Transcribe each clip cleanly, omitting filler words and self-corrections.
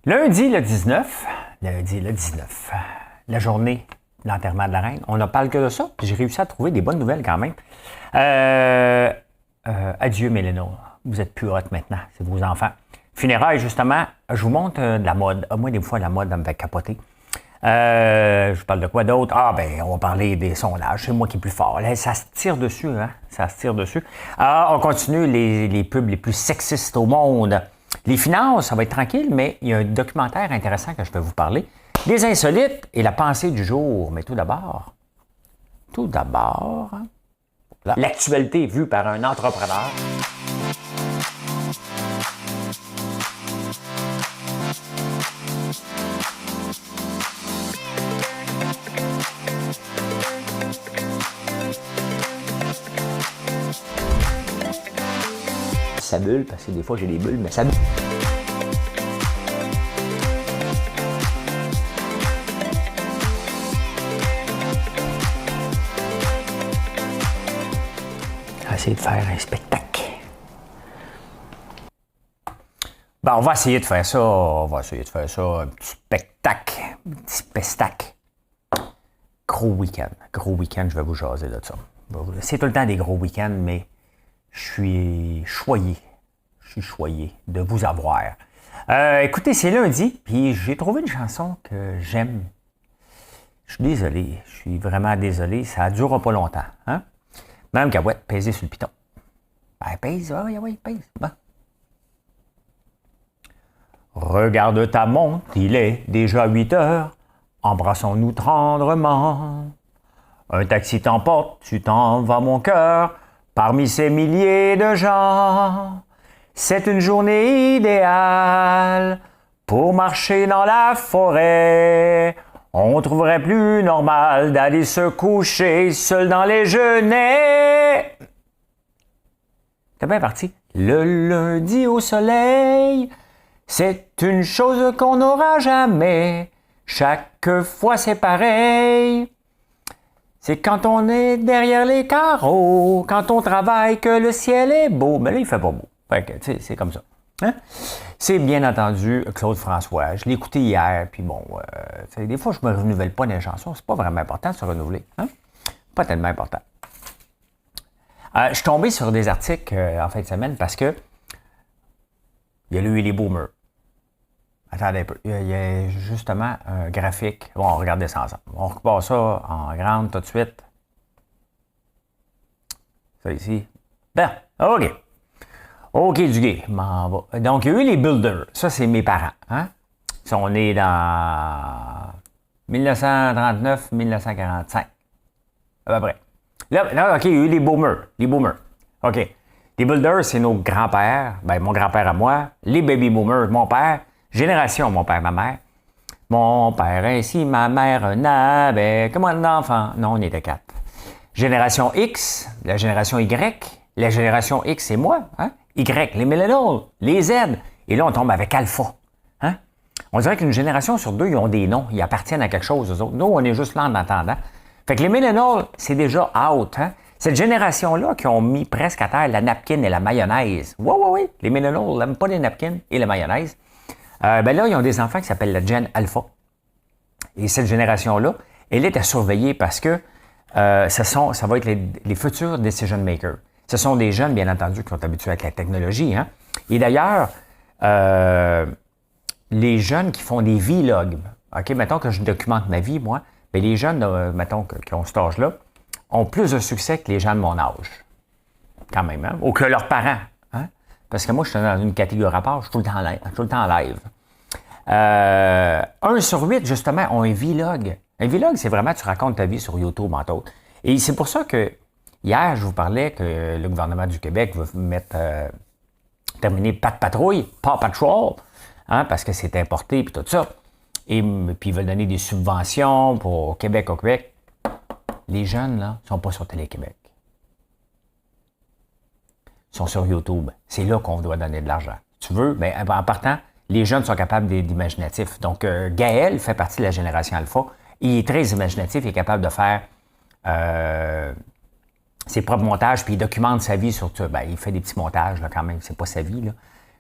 Lundi le 19, la journée de l'enterrement de la reine. On ne parle que de ça, puis j'ai réussi à trouver des bonnes nouvelles quand même. Adieu Mélina, vous êtes plus hot maintenant, c'est vos enfants. Funérailles, justement, je vous montre de la mode. Moi, des fois, la mode, elle me fait capoter. Je parle de quoi d'autre? On va parler des sondages. C'est moi qui est plus fort. Là, ça se tire dessus, hein? Ça se tire dessus. On continue les pubs les plus sexistes au monde. Les finances, ça va être tranquille, mais il y a un documentaire intéressant que je vais vous parler. Les insolites et la pensée du jour. Mais tout d'abord, l'actualité vue par un entrepreneur. Ça bulle, parce que des fois j'ai des bulles, mais ça bulle. On va essayer de faire un spectacle. On va essayer de faire ça. Un petit spectacle. Gros week-end, je vais vous jaser de ça. C'est tout le temps des gros week-ends, mais je suis choyé de vous avoir. Écoutez, c'est lundi, puis j'ai trouvé une chanson que j'aime. Je suis désolé, je suis vraiment désolé, ça ne durera pas longtemps. Hein? Madame Cahouette, pèsez sur le piton. Pèse, oui, pèse. Bon. Regarde ta montre, il est déjà 8 heures. Embrassons-nous tendrement. Un taxi t'emporte, tu t'en vas mon cœur. Parmi ces milliers de gens, c'est une journée idéale pour marcher dans la forêt. On trouverait plus normal d'aller se coucher seul dans les genêts. T'es bien parti. Le lundi au soleil, c'est une chose qu'on n'aura jamais. Chaque fois c'est pareil. C'est quand on est derrière les carreaux, quand on travaille que le ciel est beau. Mais là, il fait pas beau. Fait que, c'est comme ça. Hein? C'est bien entendu Claude François. Je l'ai écouté hier, puis bon, des fois, je me renouvelle pas dans les chansons. C'est pas vraiment important de se renouveler. Hein? Pas tellement important. Je suis tombé sur des articles en fin de semaine parce que il y a eu les boomers. Attendez un peu. Il y a justement un graphique. Bon, on regarde ça ensemble. On repart ça en grande tout de suite. Ça ici. Bon, OK. OK, du gay. Donc, il y a eu les builders. Ça, c'est mes parents. Hein? Si on est dans 1939-1945. À peu près. Là, OK, il y a eu les boomers. OK. Les builders, c'est nos grands-pères. Mon grand-père à moi. Les baby boomers, mon père. Génération, mon père, ma mère. Mon père ainsi, ma mère n'avait que moins d'enfants. Non, on était 4. Génération X, la génération Y. La génération X, c'est moi. Hein? Y, les millennials, les Z. Et là, on tombe avec Alpha. Hein? On dirait qu'une génération sur deux, ils ont des noms. Ils appartiennent à quelque chose, eux autres. Nous, on est juste là en attendant. Fait que les millennials, c'est déjà out. Hein? Cette génération-là qui ont mis presque à terre la napkin et la mayonnaise. Oui. Les millennials n'aiment pas les napkins et la mayonnaise. Là, ils ont des enfants qui s'appellent la Gen Alpha. Et cette génération-là, elle est à surveiller parce que ça va être les futurs decision makers. Ce sont des jeunes, bien entendu, qui sont habitués avec la technologie. Hein? Et d'ailleurs, les jeunes qui font des vlogs, OK, mettons que je documente ma vie, moi, mais les jeunes, mettons, qui ont cet âge-là, ont plus de succès que les gens de mon âge. Quand même, hein? Ou que leurs parents. Hein? Parce que moi, je suis dans une catégorie à part, je suis tout le temps en live. 1 sur 8, justement, ont un vlog. Un vlog, c'est vraiment, tu racontes ta vie sur YouTube, entre autres. Et c'est pour ça que, hier, je vous parlais que le gouvernement du Québec va terminer Paw Patrol, hein, parce que c'est importé, et tout ça. Et puis, ils veulent donner des subventions au Québec. Les jeunes, là, ne sont pas sur Télé-Québec. Ils sont sur YouTube. C'est là qu'on doit donner de l'argent. Tu veux? En partant, les jeunes sont capables d'imaginatif. Donc, Gaël fait partie de la génération Alpha. Il est très imaginatif. Il est capable de faire ses propres montages, puis il documente sa vie sur tout. Il fait des petits montages, là, quand même. C'est pas sa vie, là.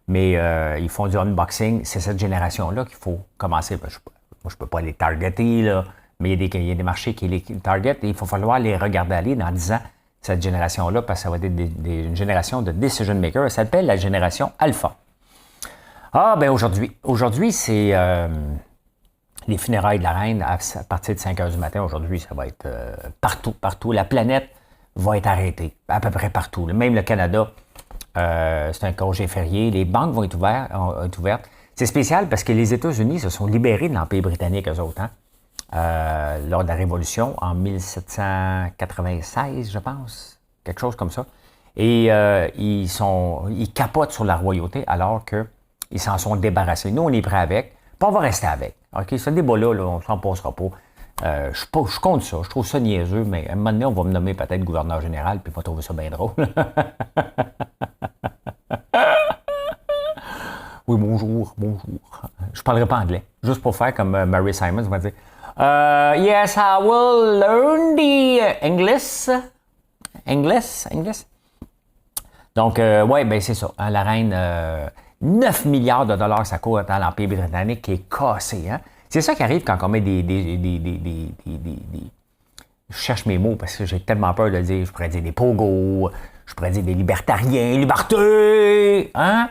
mais ils font du unboxing. C'est cette génération-là qu'il faut commencer. Moi, je ne peux pas les targeter, là, mais il y a des marchés qui les targetent et il va falloir les regarder aller dans 10 ans, cette génération-là, parce que ça va être une génération de decision makers. Ça s'appelle la génération Alpha. Ah, ben aujourd'hui, c'est les funérailles de la reine à partir de 5 heures du matin. Aujourd'hui, ça va être partout. La planète va être arrêtée, à peu près partout. Même le Canada, c'est un congé férié. Les banques vont être ouvertes. C'est spécial parce que les États-Unis se sont libérés de l'Empire britannique, eux autres, lors de la Révolution, en 1796, je pense. Quelque chose comme ça. Et ils capotent sur la royauté alors qu'ils s'en sont débarrassés. Nous, on est prêts avec, puis on va rester avec. OK, ce débat-là, là, on ne s'en passera pas. Je compte ça, je trouve ça niaiseux, mais à un moment donné, on va me nommer peut-être gouverneur général, puis on va trouver ça bien drôle. Oui, bonjour. Je ne parlerai pas anglais, juste pour faire comme Mary Simons va dire. Yes, I will learn the English. Donc, ouais, ben c'est ça. Hein, la reine, 9 milliards de dollars, ça coûte dans l'Empire britannique qui est cassé. Hein? C'est ça qui arrive quand on met je cherche mes mots parce que j'ai tellement peur de dire, je pourrais dire des pogos, je pourrais dire des libertariens, liberté, hein?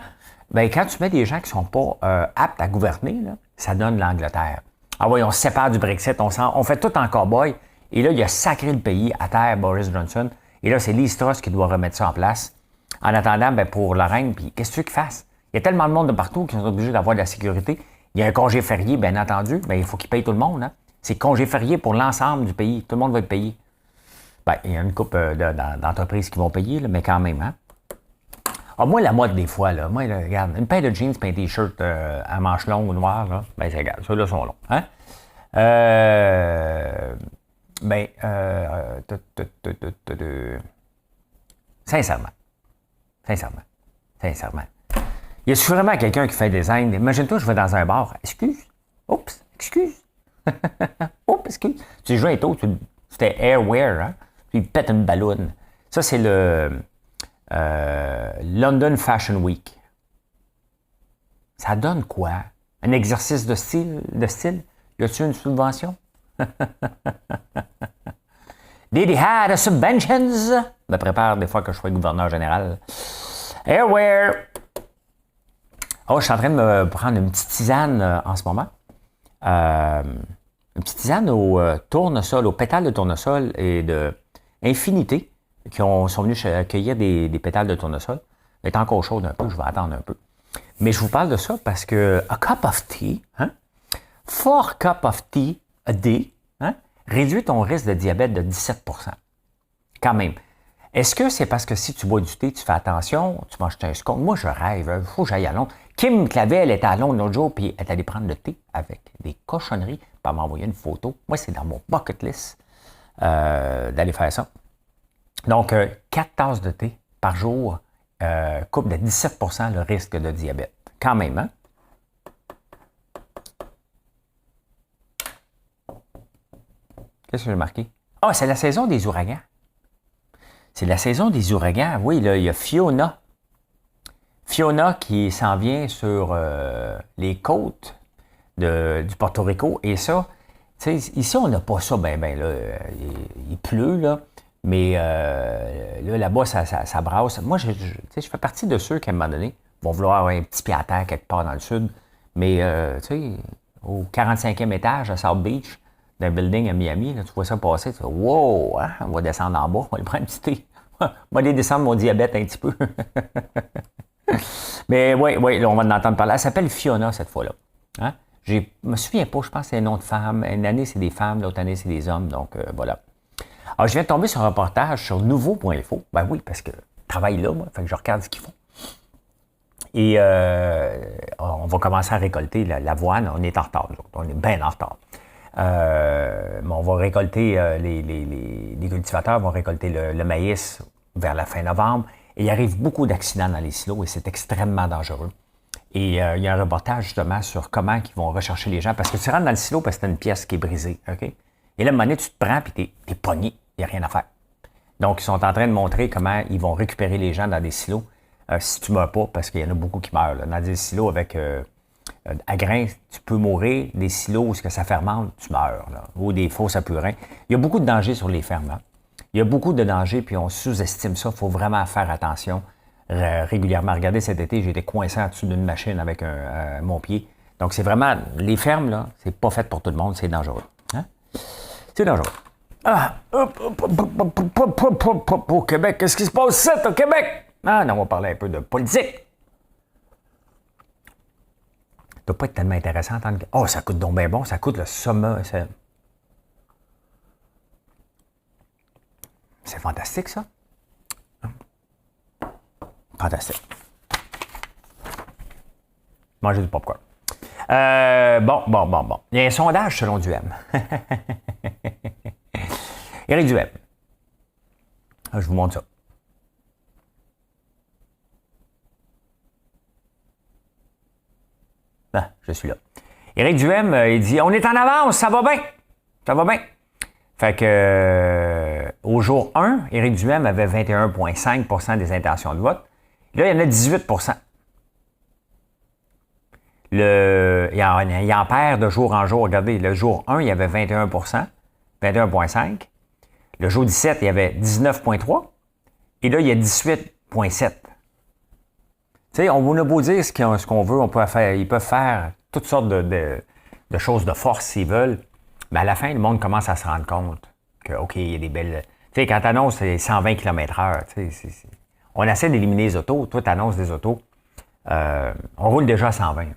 Ben, quand tu mets des gens qui sont pas aptes à gouverner, là, ça donne l'Angleterre. Ah oui, on se sépare du Brexit, on fait tout en cow-boy, et là, il a sacré le pays à terre, Boris Johnson, et là, c'est Liz Truss qui doit remettre ça en place. En attendant, ben, pour la reine, puis qu'est-ce que tu veux qu'il fasse? Il y a tellement de monde de partout qui sont obligés d'avoir de la sécurité. Il y a un congé férié, bien entendu, mais il faut qu'il paye tout le monde. Hein? C'est congé férié pour l'ensemble du pays. Tout le monde va être payé. Ben, il y a une couple d'entreprises qui vont payer, là, mais quand même. Hein? Ah, moi, la mode, des fois, là, moi, là, regarde, une paire de jeans et un t-shirt à manches longues ou noires, là, ben, c'est égal. Ceux-là sont longs. Hein? Sincèrement. Il y a sûrement quelqu'un qui fait des design. Imagine-toi, je vais dans un bar. Excuse. Oups. Tu joues un taux, c'était Airwear, hein? Puis il pète une ballonne. Ça, c'est le London Fashion Week. Ça donne quoi? Un exercice de style? Y a-t-il une subvention? Did he have subventions? Je me prépare des fois que je sois gouverneur général. Airwear. Oh, je suis en train de me prendre une petite tisane en ce moment. Une petite tisane au tournesol, aux pétales de tournesol et de Infinité qui sont venus cueillir des pétales de tournesol. Elle est encore chaude un peu, je vais attendre un peu. Mais je vous parle de ça parce que a cup of tea, 4 cups of tea a day, réduit ton risque de diabète de 17%. Quand même. Est-ce que c'est parce que si tu bois du thé, tu fais attention, tu manges un scone? Moi, je rêve, il faut que j'aille à Londres. Kim Clavel, elle était à Londres l'autre jour, puis elle est allée prendre le thé avec des cochonneries, puis elle m'a envoyé une photo. Moi, c'est dans mon bucket list d'aller faire ça. Donc, 4 tasses de thé par jour coupe de 17% le risque de diabète. Quand même, hein? Qu'est-ce que j'ai marqué? Ah, c'est la saison des ouragans. C'est la saison des ouragans. Oui, là, il y a Fiona. Fiona qui s'en vient sur les côtes du Porto Rico. Et ça, tu sais, ici, on n'a pas ça, là. Il pleut, là. Mais là-bas, ça brasse. Moi, je fais partie de ceux qui, à un moment donné, vont vouloir avoir un petit pied à terre quelque part dans le sud. Mais, tu sais, au 45e étage à South Beach, d'un building à Miami, là, tu vois ça passer, tu fais « Wow! Hein, on va descendre en bas, on va aller prendre un petit thé. On va aller descendre mon diabète un petit peu. » Mais oui, là, on va en entendre parler. Elle s'appelle Fiona, cette fois-là. Hein? Je me souviens pas, je pense que c'est un nom de femme. Une année, c'est des femmes, l'autre année, c'est des hommes. Donc, voilà. Alors, je viens de tomber sur un reportage sur nouveau.info. Ben oui, parce que je travaille là, moi, fait que je regarde ce qu'ils font. Et on va commencer à récolter l'avoine. On est en retard, on est bien en retard. On va récolter, les cultivateurs vont récolter le maïs vers la fin novembre. Et il arrive beaucoup d'accidents dans les silos et c'est extrêmement dangereux. Et il y a un reportage justement sur comment ils vont rechercher les gens. Parce que tu rentres dans le silo parce que tu as une pièce qui est brisée. OK? Et là, à un moment donné, tu te prends et t'es pogné. Il n'y a rien à faire. Donc, ils sont en train de montrer comment ils vont récupérer les gens dans des silos. si tu ne meurs pas, parce qu'il y en a beaucoup qui meurent. Là. Dans des silos avec à grains, tu peux mourir. Des silos où ça fermente, tu meurs. Là. Ou des fosses à purin. Il y a beaucoup de dangers sur les fermes. Hein. Il y a beaucoup de dangers, puis on sous-estime ça. Il faut vraiment faire attention régulièrement. Regardez, cet été, j'ai été coincé en dessous d'une machine avec mon pied. Donc, c'est vraiment... Les fermes, là, c'est pas fait pour tout le monde. C'est dangereux. Hein? C'est dangereux. Ah! Au Québec, qu'est-ce qui se passe ici, au Québec? Ah, non, on va parler un peu de politique. Ça doit pas être tellement intéressant. Oh, ça coûte donc bien bon. Ça coûte le sommet. C'est fantastique, ça. Fantastique. Manger du popcorn. Bon. Il y a un sondage selon Duhem. Éric Duhem. Je vous montre ça. Ah, je suis là. Éric Duhem, il dit « On est en avance, ça va bien. Ça va bien. » Fait que au jour 1, Éric Duhem avait 21,5 % des intentions de vote. Là, il y en a 18 %. Il en perd de jour en jour. Regardez, le jour 1, il y avait 21 21,5 %. Le jour 17, il y avait 19,3 %. Et là, il y a 18,7 %. Tu sais, on vous a beau dire ce qu'on veut, ils peuvent faire toutes sortes de choses de force s'ils veulent. Mais à la fin, le monde commence à se rendre compte que, OK, il y a des belles... Tu sais, quand tu annonces 120 km/h, on essaie d'éliminer les autos. Toi, tu annonces des autos. On roule déjà à 120.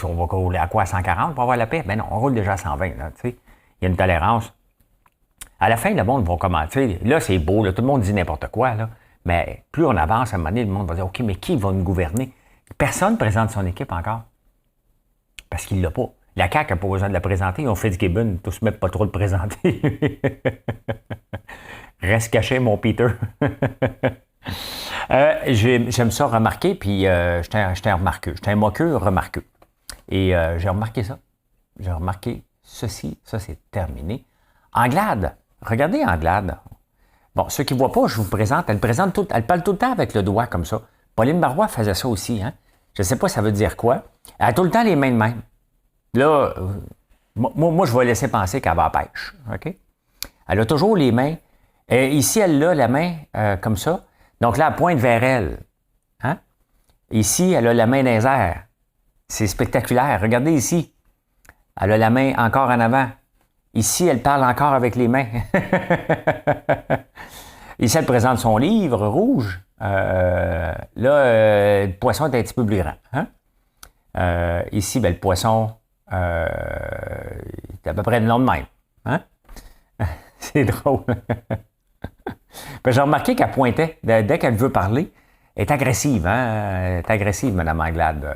On va rouler à quoi? À 140 pour avoir la paix? Ben non, on roule déjà à 120. Là, il y a une tolérance. À la fin, le monde va commenter. Là, c'est beau. Là, tout le monde dit n'importe quoi. Là, mais plus on avance, à un moment donné, le monde va dire, OK, mais qui va nous gouverner? Personne ne présente son équipe encore. Parce qu'il ne l'a pas. La CAQ n'a pas besoin de la présenter. Ils ont fait du Gibbon. Tous même pas trop le présenter. Reste caché, mon Peter. J'aime ça remarquer, puis j'étais remarqué. J'étais un moqueux remarqué. Et j'ai remarqué ça. J'ai remarqué ceci. Ça, c'est terminé. Anglade. Regardez Anglade. Bon, ceux qui ne voient pas, je vous présente. Elle parle tout le temps avec le doigt comme ça. Pauline Marois faisait ça aussi. Hein? Je ne sais pas ça veut dire quoi. Elle a tout le temps les mains de même. Là, moi, je vais laisser penser qu'elle va à la pêche. OK? Elle a toujours les mains. Ici, elle a la main comme ça. Donc là, elle pointe vers elle. Hein? Ici, elle a la main dans les airs. C'est spectaculaire. Regardez ici. Elle a la main encore en avant. Ici, elle parle encore avec les mains. Ici, elle présente son livre rouge. Là, le poisson est un petit peu plus grand. Hein? Ici, ben, le poisson est à peu près le nom de même. Hein? C'est drôle. Ben, j'ai remarqué qu'elle pointait. Dès qu'elle veut parler, elle est agressive. Hein? Elle est agressive, Mme Anglade,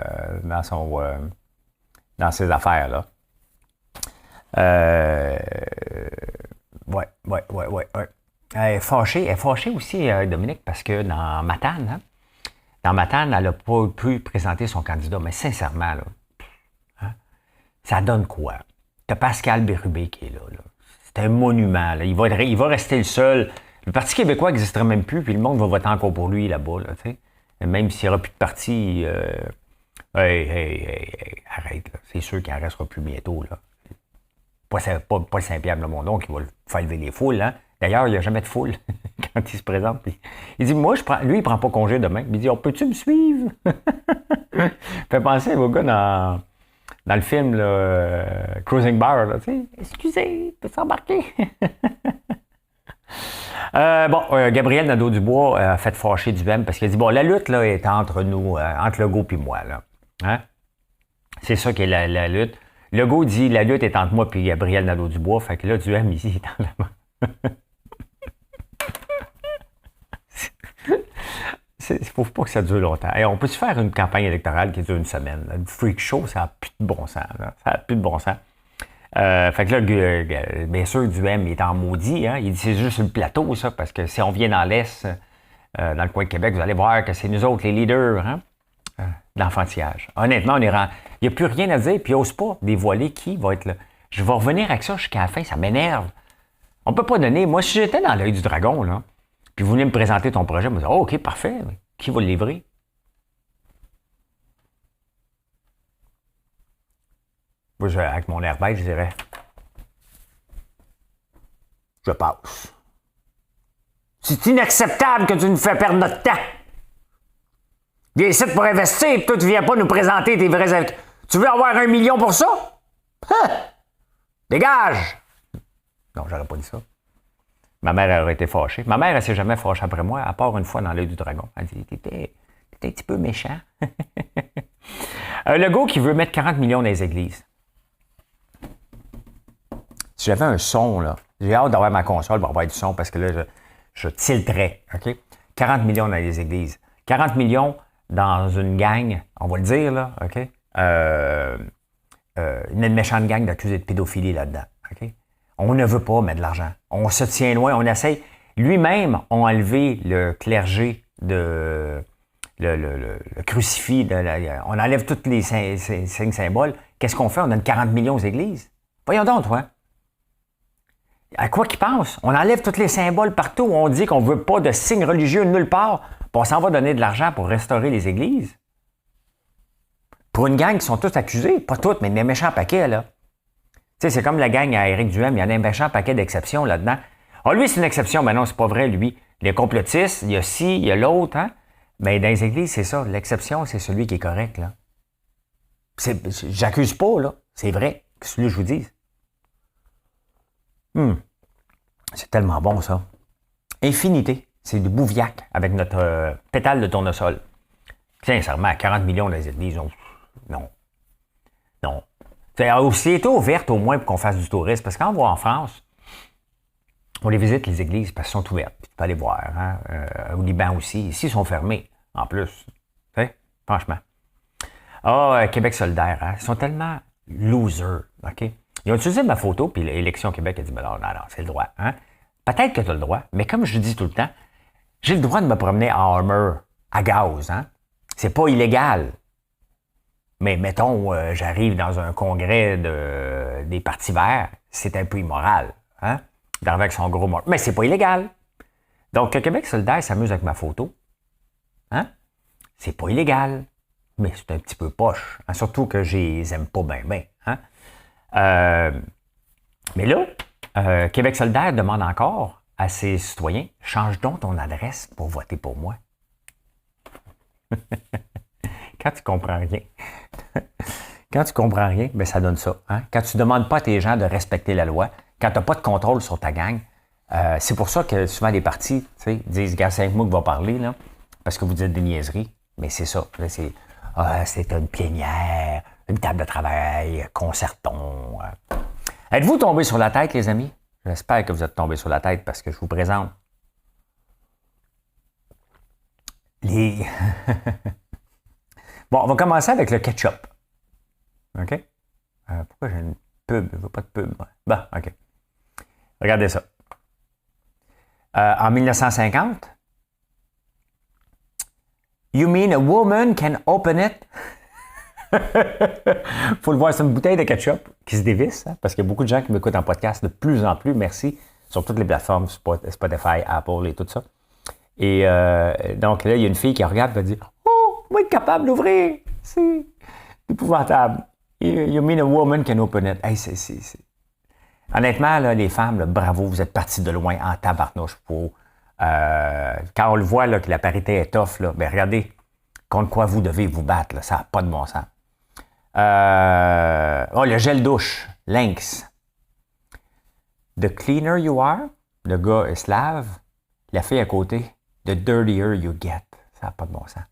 dans ses affaires. Là. Ouais. Elle est fâchée aussi, Dominique, parce que dans Matane, elle n'a pas pu présenter son candidat. Mais sincèrement, là, hein, ça donne quoi? T'as Pascal Bérubé qui est là. C'est un monument. Là. Il va rester le seul. Le Parti québécois n'existerait même plus, puis le monde va voter encore pour lui là-bas. Là, même s'il n'y aura plus de parti, arrête. Là. C'est sûr qu'il n'en restera plus bientôt. Là. Pas Saint-Pierre Plamondon qui va faire lever les foules. Hein? D'ailleurs, il n'y a jamais de foule quand il se présente. Il dit, lui, il ne prend pas congé demain. Il dit, oh, peux-tu me suivre? Fait penser au gars dans le film là, Cruising Bar. Là, excusez, peux s'embarquer? Gabriel Nadeau-Dubois a fait fâcher Duhem parce qu'il a dit, bon, la lutte là, est entre nous, entre Legault et moi. Là. Hein? C'est ça qui est la lutte. Legault dit, la lutte est entre moi et Gabriel Nadeau-Dubois. Fait que là, Duhem, ici, il est en avant. Il ne faut pas que ça dure longtemps. Et on peut se faire une campagne électorale qui dure une semaine. Là. Le freak show, ça n'a plus de bon sens. Là. Ça n'a plus de bon sens. Fait que là, bien sûr, Duhem est en maudit. Hein? Il dit c'est juste le plateau, ça, parce que si on vient dans l'Est, dans le coin de Québec, vous allez voir que c'est nous autres, les leaders hein? D'enfantillage. Honnêtement, il n'y a plus rien à dire, puis il n'ose pas dévoiler qui va être là. Je vais revenir avec ça jusqu'à la fin, ça m'énerve. On ne peut pas donner. Moi, si j'étais dans l'œil du dragon, là, Puis vous venez me présenter ton projet, vous me dites, oh, OK, parfait, mais qui va le livrer? Moi, avec mon air bête, je dirais, je passe. C'est inacceptable que tu nous fais perdre notre temps. Viens ici pour investir, et toi, tu viens pas nous présenter tes vrais... Tu veux avoir 1 million pour ça? Hein? Dégage! Non, j'aurais pas dit ça. Ma mère aurait été fâchée. Ma mère, elle s'est jamais fâchée après moi, à part une fois dans l'œil du dragon. Elle dit, t'étais un petit peu méchant. Le gars qui veut mettre 40 millions dans les églises. Si j'avais un son, là, j'ai hâte d'avoir ma console pour avoir du son parce que là, je tilterais, OK? 40 millions dans les églises. 40 millions dans une gang, on va le dire, là, OK? Une méchante gang d'accusés de pédophilie là-dedans, OK? On ne veut pas mettre de l'argent. On se tient loin, on essaye. Lui-même a enlevé le clergé de... Le crucifix, on enlève tous les signes symboles. Qu'est-ce qu'on fait? On donne 40 millions aux églises. Voyons donc, toi. À quoi qu'ils pensent? On enlève tous les symboles partout. On dit qu'on ne veut pas de signes religieux nulle part. Puis on s'en va donner de l'argent pour restaurer les églises. Pour une gang qui sont tous accusés. Pas toutes, mais des méchants paquets, là. Tu sais, c'est comme la gang à Éric Duhem. Il y en a un méchant paquet d'exceptions là-dedans. Ah, lui, c'est une exception. Mais non, c'est pas vrai, lui. Les complotistes, il y a ci, il y a l'autre, hein. Mais dans les églises, c'est ça. L'exception, c'est celui qui est correct, là. J'accuse pas, là. C'est vrai. Qu'est-ce que je vous dis? C'est tellement bon, ça. Infinité. C'est du bouviac avec notre pétale de tournesol. Sincèrement, 40 millions dans les églises, non. Non. C'est ouverte au moins pour qu'on fasse du tourisme. Parce que quand on va en France, on les visite, les églises, parce qu'elles sont ouvertes. Puis tu peux aller voir. Hein? Au Liban aussi. Ici, ils sont fermés, en plus. T'sais? Franchement. Québec solidaire. Hein? Ils sont tellement losers. OK? Ils ont utilisé ma photo, puis l'Élection Québec a dit, ben non, c'est le droit. Hein? Peut-être que tu as le droit, mais comme je dis tout le temps, j'ai le droit de me promener en Hummer à gaz. Hein? C'est pas illégal. Mais mettons, j'arrive dans un congrès des partis verts, c'est un peu immoral. Hein? D'arriver avec son gros mort. Mais c'est pas illégal. Donc, Québec solidaire s'amuse avec ma photo. Hein? C'est pas illégal. Mais c'est un petit peu poche. Hein? Surtout que je les aime pas bien. Hein? Mais là, Québec solidaire demande encore à ses citoyens, change donc ton adresse pour voter pour moi. Quand tu comprends rien. Quand tu comprends rien, bien, ça donne ça. Hein? Quand tu ne demandes pas à tes gens de respecter la loi, quand tu n'as pas de contrôle sur ta gang, c'est pour ça que souvent les partis disent, gars, c'est moi qui va parler, là, parce que vous dites des niaiseries. Mais c'est ça. C'est une plénière, une table de travail, concertons. Êtes-vous tombé sur la tête, les amis? J'espère que vous êtes tombés sur la tête parce que je vous présente les... Bon, on va commencer avec le ketchup. OK? Pourquoi j'ai une pub? Je veux pas de pub. Bon, OK. Regardez ça. En 1950, you mean a woman can open it? Faut le voir, c'est une bouteille de ketchup qui se dévisse, hein, parce qu'il y a beaucoup de gens qui m'écoutent en podcast de plus en plus, merci, sur toutes les plateformes, Spotify, Apple et tout ça. Et donc là, il y a une fille qui regarde et va dire « Oh, on va être capable d'ouvrir! C'est épouvantable! You mean a woman can open it? » Hey, Honnêtement, là, les femmes, là, bravo, vous êtes partis de loin en tabarnouche pour... quand on le voit là, que la parité est tough, là, ben regardez contre quoi vous devez vous battre. Là, ça n'a pas de bon sens. Le gel douche, Lynx. The cleaner you are, le gars est slave, la fille à côté, the dirtier you get. Ça n'a pas de bon sens.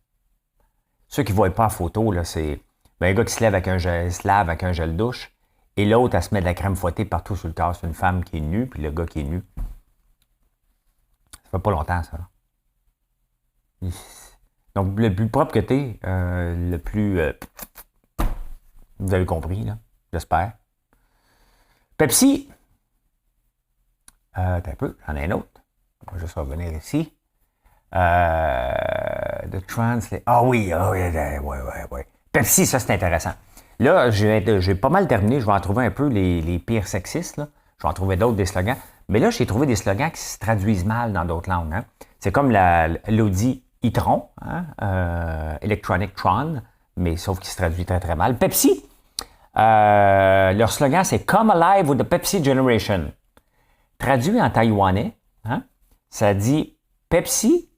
Ceux qui ne voient pas en photo, là, c'est un gars qui se lève avec se lave avec un gel douche, et l'autre, elle se met de la crème fouettée partout sur le corps. C'est une femme qui est nue, puis le gars qui est nu. Ça fait pas longtemps, ça. Donc, le plus propre que t'es, le plus... vous avez compris, là, j'espère. Pepsi. T'as un peu, j'en ai un autre. On va juste revenir ici. The Translate. Ah oui, ouais. Pepsi, ça, c'est intéressant. Là, j'ai pas mal terminé. Je vais en trouver un peu les pires sexistes, là. Je vais en trouver d'autres, des slogans. Mais là, j'ai trouvé des slogans qui se traduisent mal dans d'autres langues. Hein. C'est comme l'Audi e-tron, hein, Electronic Tron, mais sauf qu'il se traduit très très mal. Pepsi, leur slogan c'est Come Alive with the Pepsi Generation. Traduit en taïwanais, hein, ça dit Pepsi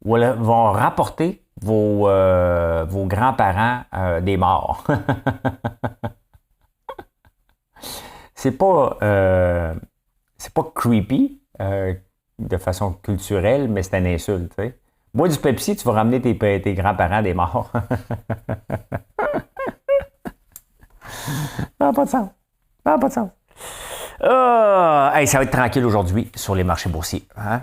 vont rapporter vos grands-parents des morts. C'est pas creepy de façon culturelle, mais c'est une insulte. T'sais. Bois du Pepsi, tu vas ramener tes grands-parents des morts. Ça n'a pas de sens. Ça n'a pas de sens. Hey, ça va être tranquille aujourd'hui sur les marchés boursiers. Hein?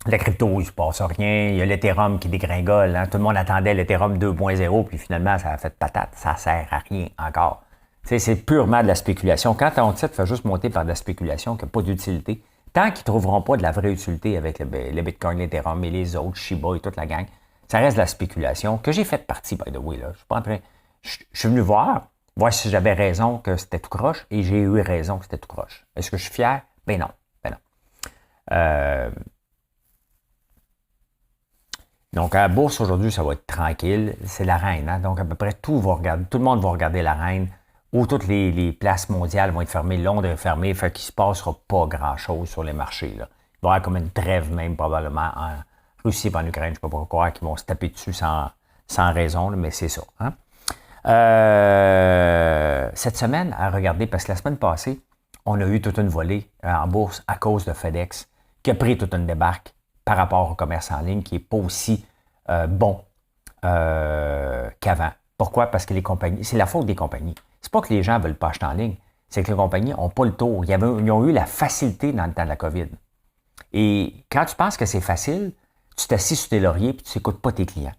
La crypto, il ne se passe rien. Il y a l'Ethereum qui dégringole. Hein? Tout le monde attendait l'Ethereum 2.0, puis finalement, ça a fait patate. Ça ne sert à rien encore. C'est purement de la spéculation. Quand ton titre fait juste monter par de la spéculation, qui n'a pas d'utilité, tant qu'ils ne trouveront pas de la vraie utilité avec le Bitcoin, l'Ethereum et les autres, Shiba et toute la gang, ça reste de la spéculation, que j'ai fait partie, by the way. Là. Je suis pas en train. Je suis venu voir si j'avais raison que c'était tout croche, et j'ai eu raison que c'était tout croche. Est-ce que je suis fier? Ben non. Donc, à la bourse, aujourd'hui, ça va être tranquille. C'est la reine. Hein? Donc, à peu près tout le monde va regarder la reine, où toutes les places mondiales vont être fermées. Londres est fermée, fait qu'il ne se passera pas grand-chose sur les marchés. Là. Il va y avoir comme une trêve même, probablement, en Russie et en Ukraine. Je ne peux pas croire qu'ils vont se taper dessus sans raison, là, mais c'est ça. Hein? Cette semaine, à regarder, parce que la semaine passée, on a eu toute une volée en bourse à cause de FedEx, qui a pris toute une débarque par rapport au commerce en ligne, qui n'est pas aussi bon qu'avant. Pourquoi? Parce que les compagnies, c'est la faute des compagnies. C'est pas que les gens ne veulent pas acheter en ligne, c'est que les compagnies n'ont pas le tour. Ils ont eu la facilité dans le temps de la COVID. Et quand tu penses que c'est facile, tu t'assis sur tes lauriers et tu n'écoutes pas tes clients.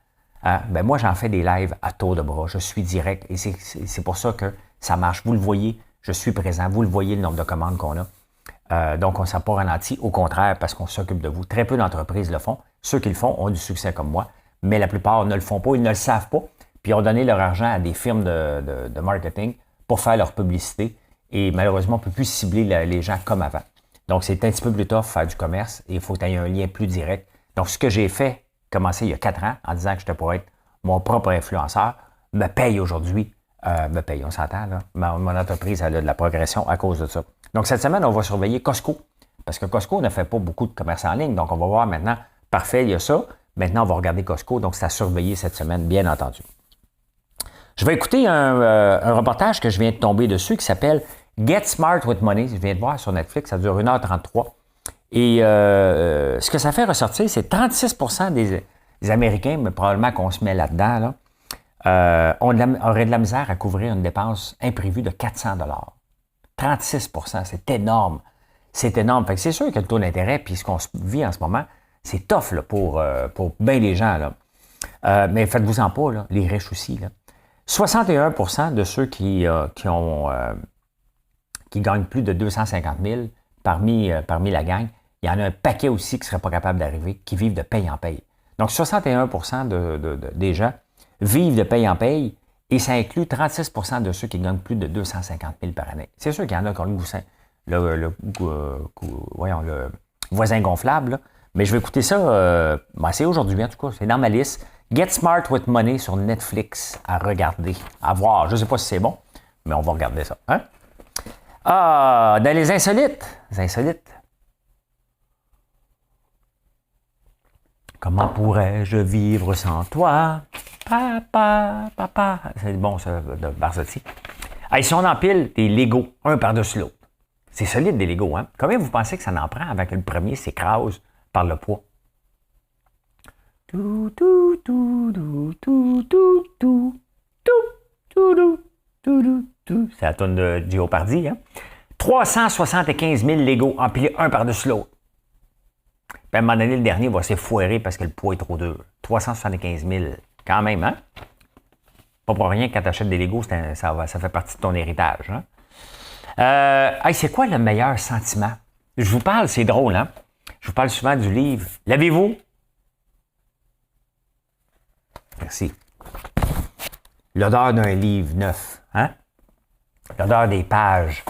Ben moi, j'en fais des lives à tour de bras. Je suis direct et c'est pour ça que ça marche. Vous le voyez, je suis présent. Vous le voyez, le nombre de commandes qu'on a. Donc, on ne s'est pas ralenti. Au contraire, parce qu'on s'occupe de vous. Très peu d'entreprises le font. Ceux qui le font ont du succès comme moi. Mais la plupart ne le font pas. Ils ne le savent pas. Puis, ils ont donné leur argent à des firmes de marketing pour faire leur publicité. Et malheureusement, on ne peut plus cibler les gens comme avant. Donc, c'est un petit peu plus tough faire du commerce et il faut que tu aies un lien plus direct. Donc, ce que j'ai fait, commencé il y a 4 ans, en disant que j'étais pour être mon propre influenceur, me paye aujourd'hui. On s'entend, là. Mon entreprise, elle a de la progression à cause de ça. Donc, cette semaine, on va surveiller Costco. Parce que Costco ne fait pas beaucoup de commerce en ligne. Donc, on va voir maintenant, parfait, il y a ça. Maintenant, on va regarder Costco. Donc, c'est à surveiller cette semaine, bien entendu. Je vais écouter un reportage que je viens de tomber dessus qui s'appelle Get Smart with Money. Je viens de voir sur Netflix, ça dure 1h33. Et ce que ça fait ressortir, c'est 36% des Américains, mais probablement qu'on se met là-dedans, là, auraient de la misère à couvrir une dépense imprévue de 400 $. 36%, c'est énorme. C'est énorme. Fait que c'est sûr que le taux d'intérêt, puis ce qu'on vit en ce moment, c'est tough là, pour bien des gens. Là. Mais faites-vous-en pas, là, les riches aussi. Là. 61% de ceux qui gagnent plus de 250 000 parmi la gang, il y en a un paquet aussi qui ne seraient pas capables d'arriver, qui vivent de paye en paye. Donc, 61% des gens vivent de paye en paye et ça inclut 36% de ceux qui gagnent plus de 250 000 par année. C'est sûr qu'il y en a qui ont le voisin gonflable, là. Mais je vais écouter ça, c'est aujourd'hui en tout cas, c'est dans ma liste. Get Smart with Money sur Netflix à regarder, à voir. Je ne sais pas si c'est bon, mais on va regarder ça. Hein? Dans les insolites. Comment pourrais-je vivre sans toi? Papa. C'est bon, ça, de Barzotti. Hey, si on empile des Legos, un par-dessus l'autre, c'est solide des Legos, hein? Combien vous pensez que ça en prend avant que le premier s'écrase par le poids? C'est la toune de Jeopardy, hein? 375 000 Legos empilés un par-dessus l'autre. Puis à un moment donné, le dernier va s'effoirer parce que le poids est trop dur. 375 000, quand même, hein? Pas pour rien, quand tu achètes des Legos, ça fait partie de ton héritage, hein? C'est quoi le meilleur sentiment? Je vous parle, c'est drôle, hein? Je vous parle souvent du livre. L'avez-vous? Merci. L'odeur d'un livre neuf, hein? L'odeur des pages.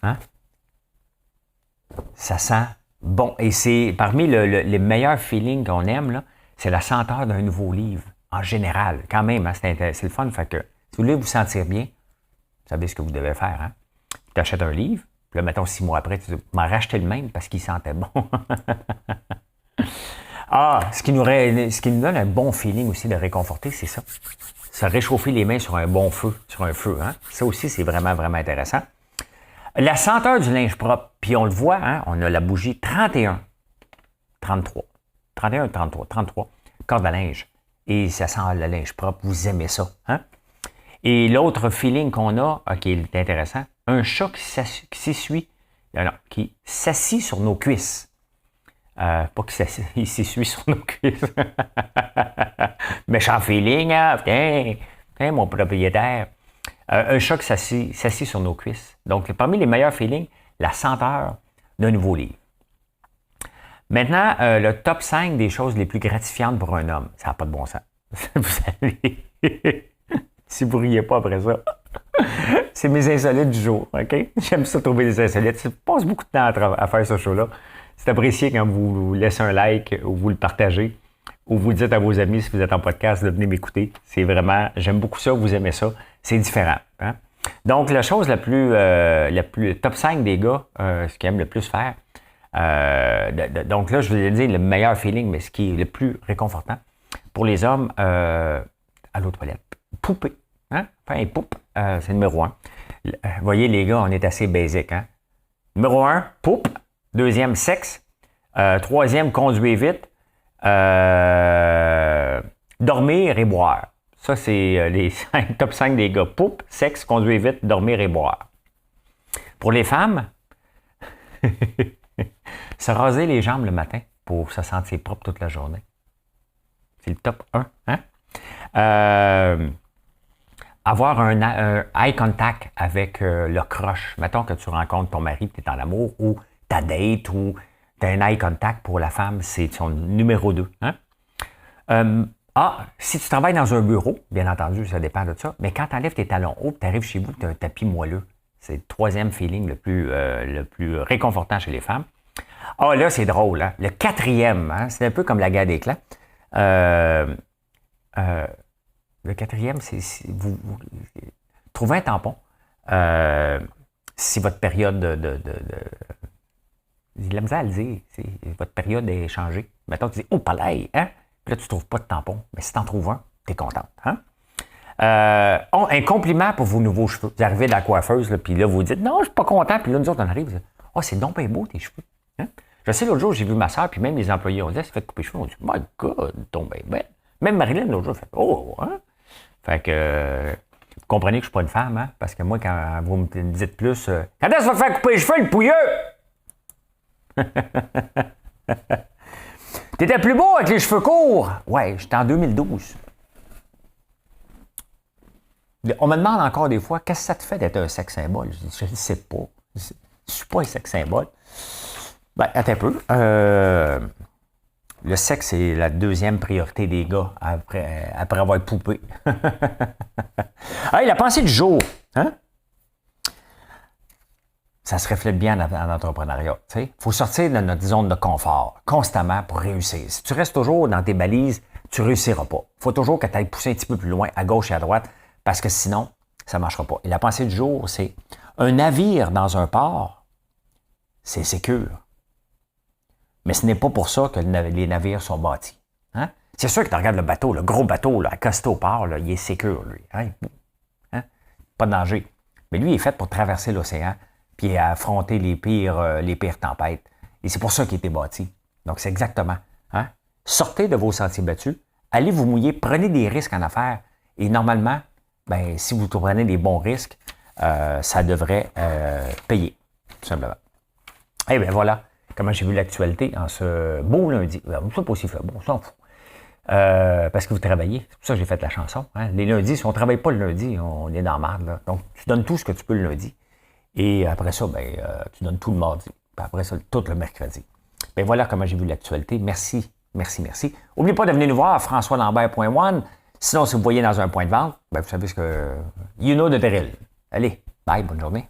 Hein? Ça sent bon. Et c'est parmi les meilleurs feelings qu'on aime, là, c'est la senteur d'un nouveau livre, en général. Quand même, hein, c'est le fun. Fait que si vous voulez vous sentir bien, vous savez ce que vous devez faire. Hein? Tu achètes un livre, puis là, mettons 6 mois après, tu m'as racheté le même parce qu'il sentait bon. Ce qui nous donne un bon feeling aussi de réconforter, c'est ça. Se réchauffer les mains sur un bon feu, sur un feu. Hein? Ça aussi, c'est vraiment, vraiment intéressant. La senteur du linge propre, puis on le voit, hein, on a la bougie 31, 33, 31, 33, 33, corde à linge. Et ça sent le linge propre, vous aimez ça. Hein? Et l'autre feeling qu'on a, qui est intéressant, un chat qui s'assit sur nos cuisses. Pas qu'il s'essuie sur nos cuisses. Méchant feeling, hein? Tiens, mon propriétaire. Un chat qui s'assit sur nos cuisses. Donc, parmi les meilleurs feelings, la senteur d'un nouveau livre. Maintenant, le top 5 des choses les plus gratifiantes pour un homme. Ça n'a pas de bon sens. Vous savez, si vous ne riez pas après ça, c'est mes insolites du jour. OK? J'aime ça trouver des insolites. Je passe beaucoup de temps à faire ce show-là. C'est apprécié quand vous laissez un like ou vous le partagez ou vous le dites à vos amis si vous êtes en podcast de venir m'écouter. C'est vraiment, j'aime beaucoup ça, vous aimez ça. C'est différent. Hein? Donc, la chose la plus top 5 des gars, ce qu'ils aiment le plus faire, donc là, je vous ai dit le meilleur feeling, mais ce qui est le plus réconfortant pour les hommes, à l'eau toilette. Poupée. Hein? Enfin, poupe, c'est numéro 1. Vous voyez, les gars, on est assez basique. Hein? Numéro 1, poupe. Deuxième, sexe. Troisième, conduire vite. Dormir et boire. Ça, c'est les top 5 des gars. Poupe, sexe, conduire vite, dormir et boire. Pour les femmes, se raser les jambes le matin pour se sentir propre toute la journée. C'est le top 1. Hein? Avoir un eye contact avec le crush. Mettons que tu rencontres ton mari, tu es en amour, ou ta date, ou tu as un eye contact pour la femme, c'est son numéro 2. Hein? Si tu travailles dans un bureau, bien entendu, ça dépend de ça, mais quand tu enlèves tes talons hauts, tu arrives chez vous, tu as un tapis moelleux. C'est le troisième feeling le plus réconfortant chez les femmes. Là, c'est drôle. Hein? Le quatrième, hein? C'est un peu comme la guerre des clans. Le quatrième, c'est vous trouvez un tampon. Si votre période j'ai de la misère à le dire. Votre période est changée. Mettons, tu dis, oh, palais, hein? Puis là, tu ne trouves pas de tampon. Mais si tu en trouves un, tu es contente. Hein? Un compliment pour vos nouveaux cheveux. Vous arrivez de la coiffeuse, puis là, vous dites, non, je ne suis pas content. Puis là, nous autres, on arrive, vous dites, c'est donc bien beau, tes cheveux. Hein? Je sais, l'autre jour, j'ai vu ma soeur, puis même les employés ont dit, c'est fait couper les cheveux. On dit, my God, donc bien belle. Même Marilyn, l'autre jour, fait, hein? Fait que, vous comprenez que je ne suis pas une femme, hein? Parce que moi, quand vous me dites plus, quand est-ce que tu vas te faire couper les cheveux, le pouilleux? T'étais plus beau avec les cheveux courts. Ouais, j'étais en 2012. On me demande encore des fois, qu'est-ce que ça te fait d'être un sex symbole? Je dis, je ne sais pas. Je ne suis pas un sex symbole. Ben, attends un peu. Le sexe, c'est la deuxième priorité des gars après avoir poupé. Hey, la pensée du jour. Hein? Ça se reflète bien en entrepreneuriat. Il faut sortir de notre zone de confort constamment pour réussir. Si tu restes toujours dans tes balises, tu ne réussiras pas. Il faut toujours que tu ailles pousser un petit peu plus loin, à gauche et à droite, parce que sinon, ça ne marchera pas. Et la pensée du jour, c'est un navire dans un port, c'est sécure. Mais ce n'est pas pour ça que les navires sont bâtis. Hein? C'est sûr que tu regardes le bateau, le gros bateau, là, accosté au port, là, il est sécure, lui. Hein? Pas de danger. Mais lui, il est fait pour traverser l'océan puis affronter les pires tempêtes. Et c'est pour ça qu'il a été bâti. Donc, c'est exactement. Hein? Sortez de vos sentiers battus, allez vous mouiller, prenez des risques en affaires. Et normalement, ben, si vous prenez des bons risques, ça devrait payer, tout simplement. Eh bien, voilà comment j'ai vu l'actualité en ce beau lundi. C'est pas aussi fait, bon, on s'en fout. Parce que vous travaillez. C'est pour ça que j'ai fait la chanson. Hein? Les lundis, si on ne travaille pas le lundi, on est dans la merde. Là. Donc, tu donnes tout ce que tu peux le lundi. Et après ça, ben, tu donnes tout le mardi. Puis après ça, tout le mercredi. Bien, voilà comment j'ai vu l'actualité. Merci, merci, merci. N'oubliez pas de venir nous voir, françoislambert.one. Sinon, si vous voyez dans un point de vente, ben, vous savez ce que... You know the drill. Allez, bye, bonne journée.